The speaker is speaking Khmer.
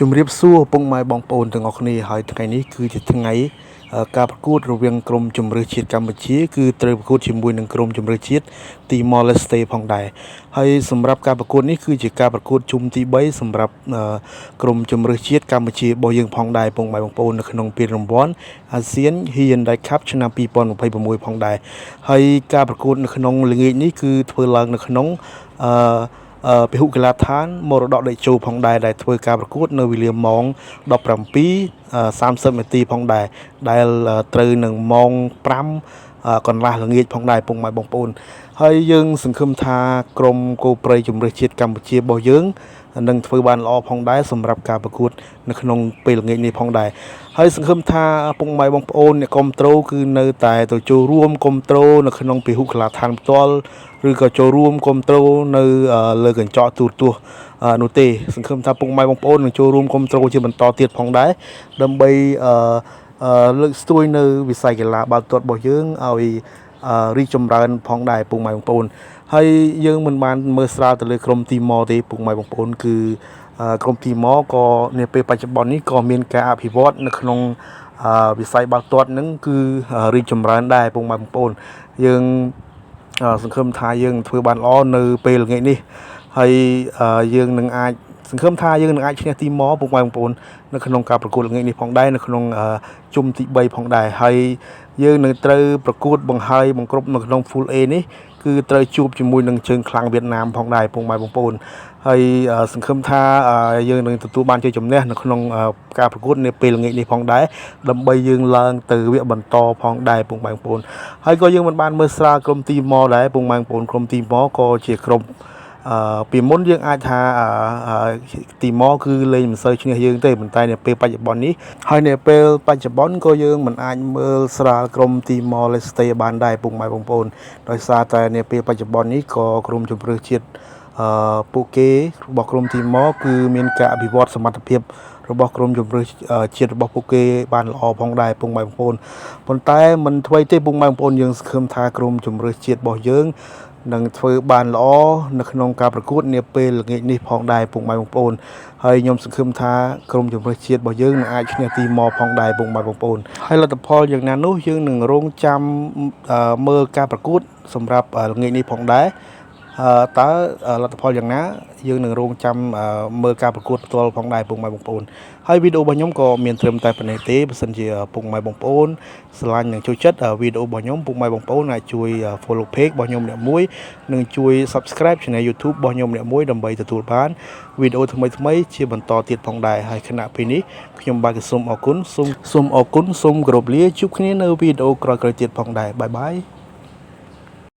ជំរាបសួរពុកម៉ែបងប្អូនទាំងអស់គ្នាហើយថ្ងៃនេះគឺជាថ្ងៃការប្រកួតរវាងក្រុមជម្រើសជាតិកម្ពុជាគឺត្រូវប្រកួតជាមួយនឹងក្រុមជម្រើសជាតិទីម៉ូឡេស្តេផងដែរហើយសម្រាប់ការប្រកួតនេះគឺជាការប្រកួតជុំទី3សម្រាប់ក្រុមជម្រើសជាតិកម្ពុជារបស់យើងផងដែរពុកម៉ែបងប្អូននៅក្នុងពានរង្វាន់អាស៊ាន Hyundai Cup ឆ្នាំ2026ផងដែរហើយការប្រកួតនៅក្នុងល្ងាចនេះគឺធ្វើឡើងនៅក្នុងពហុកីឡដ្ឋានមរតកតេជោផងដែរដែលធ្វើការប្រកួតនៅវេលាម៉ោង 17:30 នាទីផងដែរដែលត្រូវនឹងម៉ោង 5 កន្លះល្ងាចផងដែរពុកម៉ែបងប្អូនហើយយើងសង្ឃឹមថាក្រុមគោព្រៃជម្រើសជាតិកម្ពុជារបស់យើងនឹងធ្វើបានល្អផងដែរសម្រាប់ការប្រកួតនៅក្នុងពេលល្ងាចនេះផងដែរហើយសង្ឃឹមថាពុកម៉ែបងប្អូនអ្នកគាំទ្រគឺនៅតែទៅចូលរួមគាំទ្រនៅក្នុងពហុកីឡដ្ឋានផ្ទាល់ឬក៏ចូលរួមគាំទ្រនៅលើកញ្ចក់ទូរទស្សន៍នោះទេសង្ឃឹមថាពុកម៉ែបងប្អូននឹងចូលរួមគាំទ្រជាបន្តទៀតផងដែរដើម្បីលើកស្ទួយនៅវិស័យកីឡាបាល់ទាត់របស់យើងឲ្យរីកចម្រើនផងដែរពុកម៉ែបងប្អូនហើយយើងមិនបានមើលស្រាលទៅលើក្រុមទីម៉ូទេពុកម៉ែបងប្អូនគឺក្រុមទីម៉ូក៏នាពេលបច្ចុប្បន្ននេះក៏មានការអភិវឌ្ឍនៅក្នុងវិស័យបាល់ទាត់ហ្នឹងគឺរីកចម្រើនដែរពុកម៉ែបងប្អូនយើងសង្ឃឹមថាយើងធ្វើបានល្អនៅពេលល្ងាចនេះហើយយើងនឹងអាចសង្ឃឹមថាយើងនឹងអាចឈ្នះទីម៉ូពុកម៉ែបងប្អូននៅក្នុងការប្រកួតល្ងាចនេះផងដែរនៅក្នុងជុំទី3ផងដែរហើយយើងនឹងត្រូវប្រកួតបង្ហើយបង្គ្រប់នៅក្នុង Full A នេះគឺត្រូវជួបជាមួយនឹងជើងខ្លាំងវៀតណាមផងដែរពុកម៉ែបងប្អូនហើយសង្ឃឹមថាយើងនឹងទទួលបានជ័យជំនះនៅក្នុងការប្រកួតនាពេលល្ងាចនេះផងដែរដើម្បីយើងឡើងទៅវគ្គបន្តផងដែរពុកម៉ែបងប្អូនហើយក៏យើងមិនបានមើលស្រាលក្រុមទីម៉ូដែរពុកម៉ែបងប្អូនក្រុមទីម៉ូក៏ជាក្រុមពីមុនយើងអាចថាទីម៉ូគឺលេងមិនសូវឈ្នះយើងទេប៉ុន្តែនៅពេលបច្ចុប្បន្ននេះហើយនៅពេលបច្ចុប្បន្នក៏យើងមិនអាចមើលស្រាលក្រុមទីម៉ូឡេស្តេបានដែរពុកម៉ែបងប្អូនដោយសារតែនៅពេលបច្ចុប្បន្ននេះក៏ក្រុមជម្រើសជាតិពួកគេរបស់ក្រុមទីម៉ូគឺមានការអភិវឌ្ឍសមត្ថភាពរបស់ក្រុមជម្រើសជាតិរបស់ពួកគេបានល្អផងដែរពុកម៉ែបងប្អូនប៉ុន្តែមិនថ្មីទេពុកម៉ែបងប្អូនយើងសង្ឃឹមថាក្រុមជម្រើសជាតិរបស់យើងនឹងធ្វើបានល្អនៅក្នុងការប្រកួតនាពេលល្ងាចនេះផងដែរពុកម៉ែបងប្អូនហើយខ្ញុំសង្ឃឹមថាក្រុមជម្រើសជាតិរបស់យើងនឹងអាចឈ្នះទីម៉ូផងដែរពុកម៉ែបងប្អូនហើយលទ្ធផលយ៉ាងណានោះយើងនឹងរងចាំមើលការប្រកួតសម្រាប់ល្ងាចនេះផងដែរតើលទ្ធផលយ៉ាងណាយើងនឹងរងចាំមើលការប្រកួតផ្ទាល់ផងដែរពុកម៉ែបងប្អូនហើយវីដេអូរបស់ខ្ញុំក៏មានត្រឹមតែប៉ុណ្ណេះទេបើសិនជាពុកម៉ែបងប្អូនស្រឡាញ់និងចូលចិត្តវីដេអូរបស់ខ្ញុំពុកម៉ែបងប្អូនអាចជួយ follow page របស់ខ្ញុំអ្នកមួយនិងជួយ subscribe channel YouTube របស់ខ្ញុំអ្នកមួយដើម្បីទទួលបានវីដេអូថ្មីៗជាបន្តទៀតផងដែរហើយខណៈពេលនេះខ្ញុំបាទសូមអរគុណសូមគោរពលាជួបគ្នានៅវីដេអូក្រោយៗទៀតផងដែរបាយបាយ